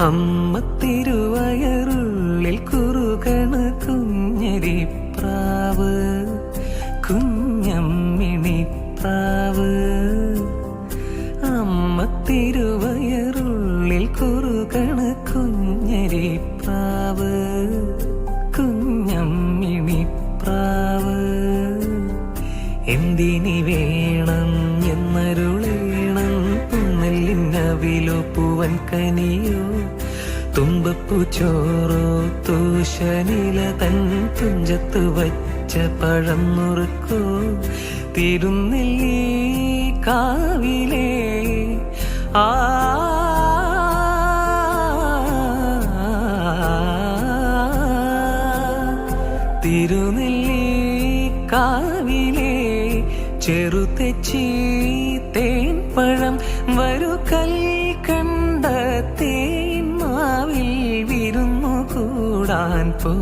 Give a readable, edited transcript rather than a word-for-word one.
അമ്മ തിരുവയറുള്ളിൽ കുറുകണ കുഞ്ഞരിപ്രാവ്, കുഞ്ഞമ്മിണിപ്രാവ്. അമ്മ തിരുവയറുള്ളിൽ കുറുകണ കുഞ്ഞരിപ്രാവ്, കുഞ്ഞമ്മിണിപ്രാവ്. എന്തിനി വേണം എന്നരുളേണം, പുന്നല്ലിന്നവിലോ പൂവൻ കനിയോ, തുമ്പപ്പൂ ചോറോ തൂശനില തൻ തുഞ്ചത്ത് വച്ച പഴം നുറുക്കോ, തിരുനെല്ലി കാവിലേ ആ തിരുനെല്ലി കാവിലേ ചെറുതെച്ചി തേൻപഴം വരു കൽക്കണ്ട തേന്മാവിൽ വിരുന്നു കൂടാൻ പോ.